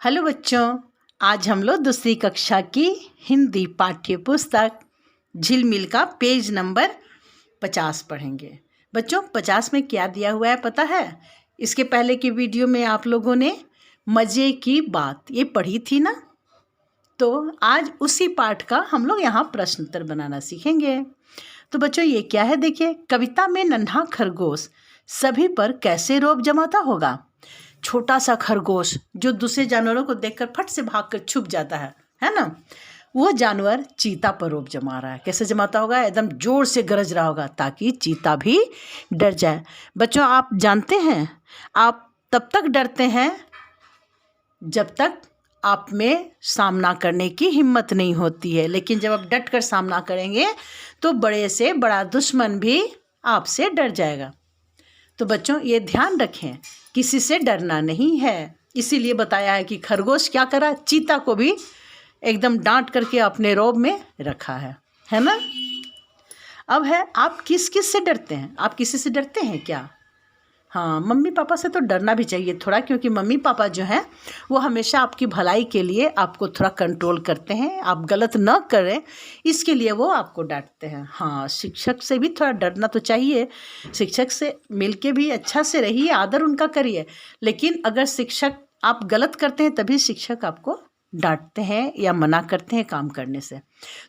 Hello बच्चों, आज हम लोग दूसरी कक्षा की हिंदी पाठ्य पुस्तक झिलमिल का पेज नंबर 50 पढ़ेंगे। बच्चों 50 में क्या दिया हुआ है पता है? इसके पहले की वीडियो में आप लोगों ने मज़े की बात ये पढ़ी थी ना, तो आज उसी पाठ का हम लोग यहाँ प्रश्न उत्तर बनाना सीखेंगे। तो बच्चों ये क्या है, देखिए, कविता में नन्हा खरगोश सभी पर कैसे रौब जमाता होगा। छोटा सा खरगोश जो दूसरे जानवरों को देखकर फट से भागकर छुप जाता है ना, वो जानवर चीता पर रौब जमा रहा है। कैसे जमाता होगा? एकदम जोर से गरज रहा होगा ताकि चीता भी डर जाए। बच्चों आप जानते हैं, आप तब तक डरते हैं जब तक आप में सामना करने की हिम्मत नहीं होती है, लेकिन जब आप डट कर सामना करेंगे तो बड़े से बड़ा दुश्मन भी आपसे डर जाएगा। तो बच्चों ये ध्यान रखें, किसी से डरना नहीं है। इसीलिए बताया है कि खरगोश क्या करा, चीता को भी एकदम डांट करके अपने रौब में रखा है ना। अब है, आप किस किस से डरते हैं? आप किसी से डरते हैं क्या? हाँ, मम्मी पापा से तो डरना भी चाहिए थोड़ा, क्योंकि मम्मी पापा जो हैं वो हमेशा आपकी भलाई के लिए आपको थोड़ा कंट्रोल करते हैं, आप गलत न करें इसके लिए वो आपको डांटते हैं। हाँ, शिक्षक से भी थोड़ा डरना तो चाहिए, शिक्षक से मिलके भी अच्छा से रहिए, आदर उनका करिए। लेकिन अगर शिक्षक आप गलत करते हैं तभी शिक्षक आपको डांटते हैं या मना करते हैं काम करने से,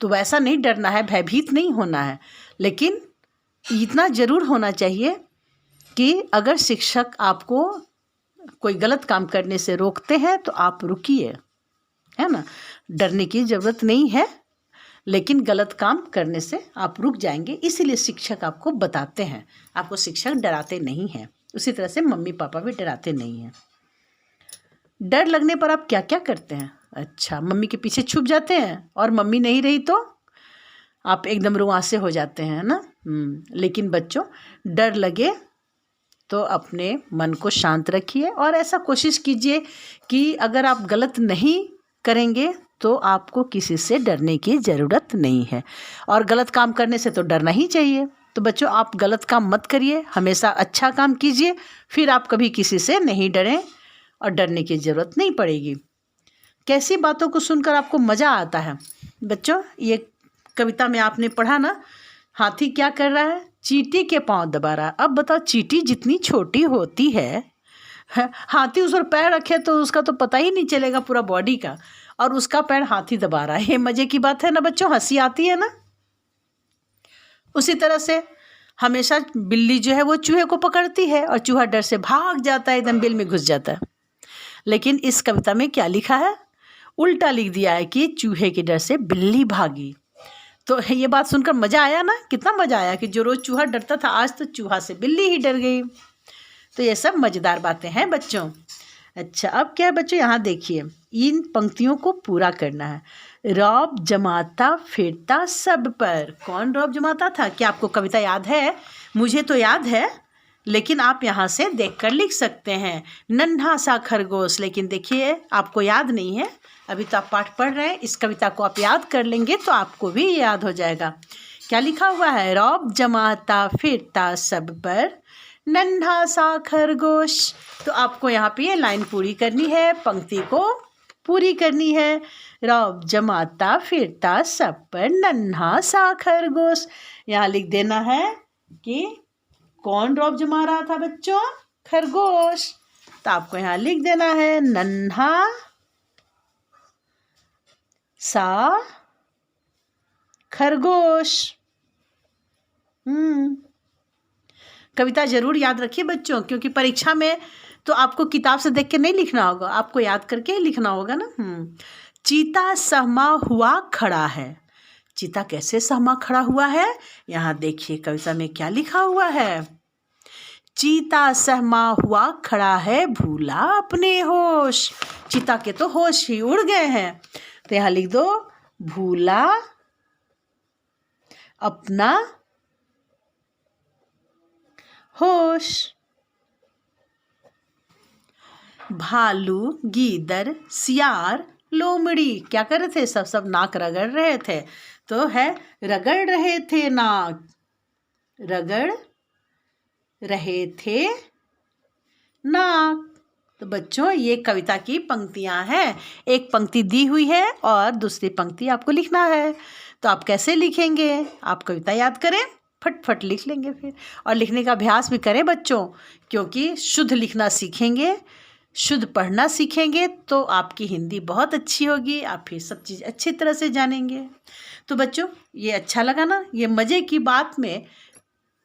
तो वैसा नहीं डरना है, भयभीत नहीं होना है। लेकिन इतना ज़रूर होना चाहिए कि अगर शिक्षक आपको कोई गलत काम करने से रोकते हैं तो आप रुकिए, है ना। डरने की ज़रूरत नहीं है, लेकिन गलत काम करने से आप रुक जाएंगे, इसीलिए शिक्षक आपको बताते हैं। आपको शिक्षक डराते नहीं हैं, उसी तरह से मम्मी पापा भी डराते नहीं हैं। डर लगने पर आप क्या क्या करते हैं? अच्छा, मम्मी के पीछे छुप जाते हैं, और मम्मी नहीं रही तो आप एकदम रुआंसे हो जाते हैं ना। लेकिन बच्चों डर लगे तो अपने मन को शांत रखिए और ऐसा कोशिश कीजिए कि अगर आप गलत नहीं करेंगे तो आपको किसी से डरने की ज़रूरत नहीं है, और गलत काम करने से तो डरना ही चाहिए। तो बच्चों आप गलत काम मत करिए, हमेशा अच्छा काम कीजिए, फिर आप कभी किसी से नहीं डरें और डरने की ज़रूरत नहीं पड़ेगी। कैसी बातों को सुनकर आपको मज़ा आता है? बच्चों ये कविता में आपने पढ़ा ना, हाथी क्या कर रहा है? चींटी के पांव दबा रहा है। अब बताओ, चींटी जितनी छोटी होती है, हाथी उस पर पैर रखे तो उसका तो पता ही नहीं चलेगा पूरा बॉडी का, और उसका पैर हाथी दबा रहा है। ये मज़े की बात है ना बच्चों, हंसी आती है ना। उसी तरह से हमेशा बिल्ली जो है वो चूहे को पकड़ती है और चूहा डर से भाग जाता है, एकदम बिल में घुस जाता है। लेकिन इस कविता में क्या लिखा है? उल्टा लिख दिया है कि चूहे के डर से बिल्ली भागी। तो ये बात सुनकर मज़ा आया ना, कितना मज़ा आया कि जो रोज़ चूहा डरता था आज तो चूहा से बिल्ली ही डर गई। तो ये सब मज़ेदार बातें हैं बच्चों। अच्छा, अब क्या है बच्चों, यहाँ देखिए, इन पंक्तियों को पूरा करना है। रौब जमाता फिरता सब पर। कौन रौब जमाता था? क्या आपको कविता याद है? मुझे तो याद है, लेकिन आप यहाँ से देखकर लिख सकते हैं। नन्हा सा खरगोश, लेकिन देखिए आपको याद नहीं है, अभी तो आप पाठ पढ़ रहे हैं। इस कविता को आप याद कर लेंगे तो आपको भी याद हो जाएगा। क्या लिखा हुआ है? रौब जमाता फिरता सब पर नन्हा सा खरगोश। तो आपको यहाँ पे ये लाइन पूरी करनी है, पंक्ति को पूरी करनी है। रौब जमाता फिरता सब पर नन्हा सा खरगोश। यहाँ लिख देना है कि कौन रौब जमा रहा था बच्चों? खरगोश। तो आपको यहाँ लिख देना है नन्हा सा खरगोश। कविता जरूर याद रखिए बच्चों, क्योंकि परीक्षा में तो आपको किताब से देख के नहीं लिखना होगा, आपको याद करके ही लिखना होगा ना। चीता सहमा हुआ खड़ा है। चीता कैसे सहमा खड़ा हुआ है? यहाँ देखिए कविता में क्या लिखा हुआ है। चीता सहमा हुआ खड़ा है, भूला अपने होश। चीता के तो होश ही उड़ गए हैं, तो यहाँ लिख दो भूला अपना होश। भालू, गीदड़, सियार, लोमड़ी क्या कर रहे थे? सब नाक रगड़ रहे थे। तो है रगड़ रहे थे नाक, रगड़ रहे थे नाक। तो तो बच्चों ये कविता की पंक्तियां हैं। एक पंक्ति दी हुई है और दूसरी पंक्ति आपको लिखना है। तो आप कैसे लिखेंगे? आप कविता याद करें, फट लिख लेंगे फिर। और लिखने का अभ्यास भी करें बच्चों, क्योंकि शुद्ध लिखना सीखेंगे, शुद्ध पढ़ना सीखेंगे तो आपकी हिंदी बहुत अच्छी होगी, आप फिर सब चीज़ अच्छी तरह से जानेंगे। तो बच्चों ये अच्छा लगा ना? ये मज़े की बात में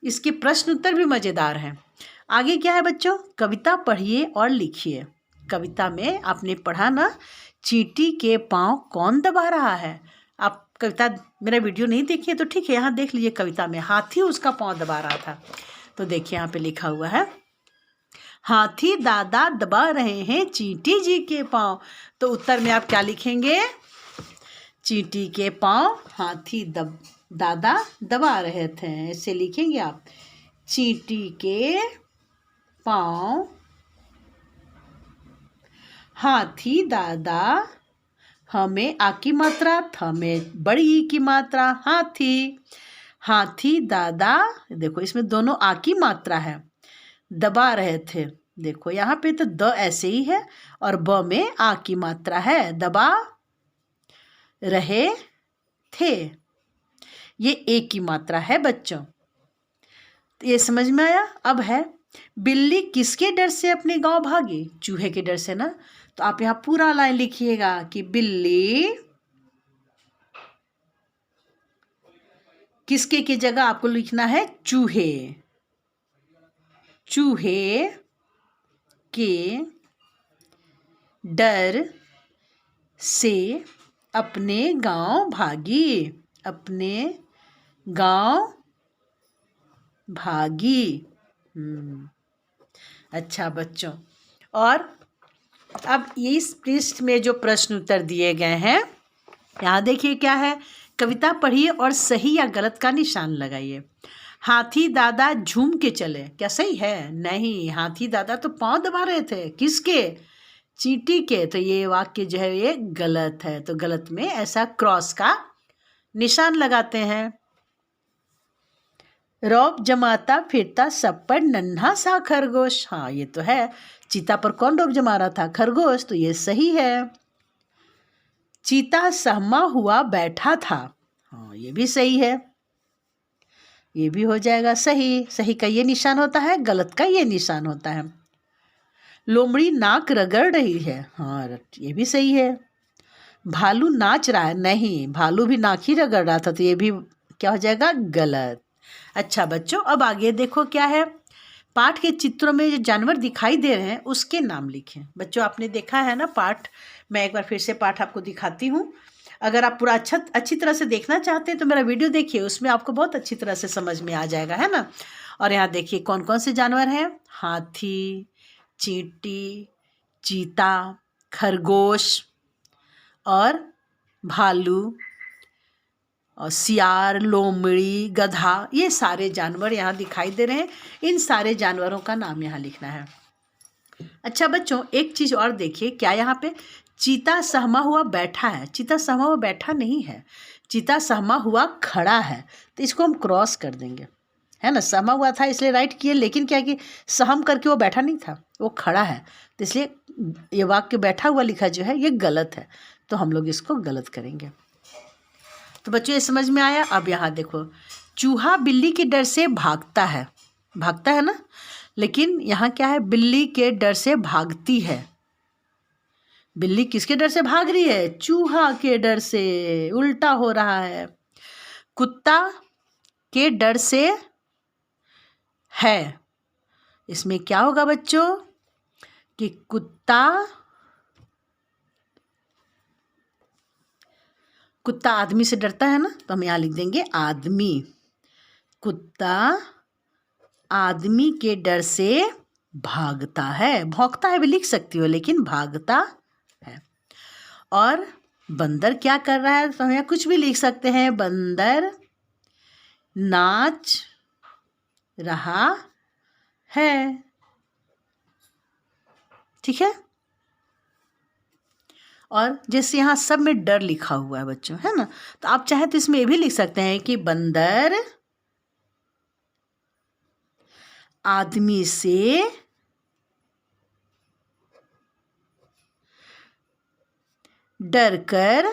इसके प्रश्न उत्तर भी मज़ेदार हैं। आगे क्या है बच्चों? कविता पढ़िए और लिखिए। कविता में आपने पढ़ा ना, चींटी के पाँव कौन दबा रहा है। आप कविता मेरा वीडियो नहीं देखिए तो ठीक है, यहाँ देख लीजिए। कविता में हाथी उसका पाँव दबा रहा था। तो देखिए यहाँ पे लिखा हुआ है, हाथी दादा दबा रहे हैं चींटी जी के पाँव। तो उत्तर में आप क्या लिखेंगे? चींटी के पाँव हाथी दादा दबा रहे थे, ऐसे लिखेंगे आप। चींटी के पाँव हाथी दादा, हमें आ की मात्रा, थ में बड़ी ई की मात्रा, हाथी दादा। देखो इसमें दोनों आ की मात्रा है। दबा रहे थे, देखो यहाँ पे तो द ऐसे ही है और ब में आ की मात्रा है। दबा रहे थे, ये ए की मात्रा है बच्चों। तो ये समझ में आया? अब है, बिल्ली किसके डर से अपने गांव भागी? चूहे के डर से ना। तो आप यहाँ पूरा लाइन लिखिएगा कि बिल्ली, किसके की जगह आपको लिखना है चूहे, चूहे के डर से अपने गांव भागी, अपने गांव भागी। अच्छा बच्चों, और अब इस पृष्ठ में जो प्रश्न उत्तर दिए गए हैं, यहाँ देखिए क्या है। कविता पढ़िए और सही या गलत का निशान लगाइए। हाथी दादा झूम के चले, क्या सही है? नहीं, हाथी दादा तो पाँव दबा रहे थे। किसके? चींटी के। तो ये वाक्य जो है ये गलत है। तो गलत में ऐसा क्रॉस का निशान लगाते हैं। रौब जमाता फिरता सब पर नन्हा सा खरगोश। हाँ ये तो है, चीता पर कौन रौब जमा रहा था? खरगोश। तो ये सही है। चीता सहमा हुआ बैठा था। हाँ ये भी सही है, ये भी हो जाएगा सही। सही का ये निशान होता है, गलत का ये निशान होता है। लोमड़ी नाक रगड़ रही है। हाँ ये भी सही है। भालू नाच रहा है। नहीं, भालू भी नाक ही रगड़ रहा था। तो ये भी क्या हो जाएगा? गलत। अच्छा बच्चों, अब आगे देखो क्या है। पाठ के चित्रों में जो जानवर दिखाई दे रहे हैं उसके नाम लिखें। बच्चों आपने देखा है ना पाठ, मैं एक बार फिर से पाठ आपको दिखाती हूँ। अगर आप पूरा अच्छी तरह से देखना चाहते हैं तो मेरा वीडियो देखिए, उसमें आपको बहुत अच्छी तरह से समझ में आ जाएगा, है ना। और यहाँ देखिए कौन कौन से जानवर हैं। हाथी, चींटी, चीता, खरगोश और भालू और सियार, लोमड़ी, गधा, ये सारे जानवर यहाँ दिखाई दे रहे हैं। इन सारे जानवरों का नाम यहाँ लिखना है। अच्छा बच्चों, एक चीज़ और देखिए, क्या यहाँ पे चीता सहमा हुआ बैठा है? चीता सहमा हुआ बैठा नहीं है, चीता सहमा हुआ खड़ा है। तो इसको हम क्रॉस कर देंगे, है ना। सहमा हुआ था इसलिए राइट किए, लेकिन क्या कि सहम करके वो बैठा नहीं था, वो खड़ा है। तो इसलिए ये वाक्य बैठा हुआ लिखा जो है ये गलत है। तो हम लोग इसको गलत करेंगे। तो बच्चों ये समझ में आया। अब यहाँ देखो, चूहा बिल्ली के डर से भागता है। भागता है ना, लेकिन यहाँ क्या है? बिल्ली के डर से भागती है। बिल्ली किसके डर से भाग रही है? चूहा के डर से। उल्टा हो रहा है। कुत्ता के डर से है। इसमें क्या होगा बच्चों कि कुत्ता आदमी से डरता है ना, तो हम यहाँ लिख देंगे आदमी। कुत्ता आदमी के डर से भागता है। भौंकता है भी लिख सकती हो, लेकिन भागता है। और बंदर क्या कर रहा है? तो हम यहाँ कुछ भी लिख सकते हैं। बंदर नाच रहा है। ठीक है। और जैसे यहाँ सब में डर लिखा हुआ है बच्चों, है ना, तो आप चाहे तो इसमें ये भी लिख सकते हैं कि बंदर आदमी से डर कर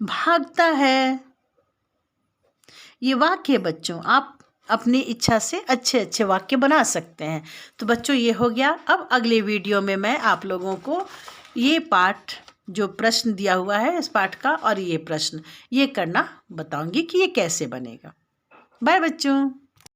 भागता है। ये वाक्य बच्चों आप अपनी इच्छा से अच्छे अच्छे वाक्य बना सकते हैं। तो बच्चों ये हो गया। अब अगले वीडियो में मैं आप लोगों को ये पाठ जो प्रश्न दिया हुआ है इस पाठ का और ये प्रश्न ये करना बताऊंगी कि ये कैसे बनेगा। बाय बच्चों।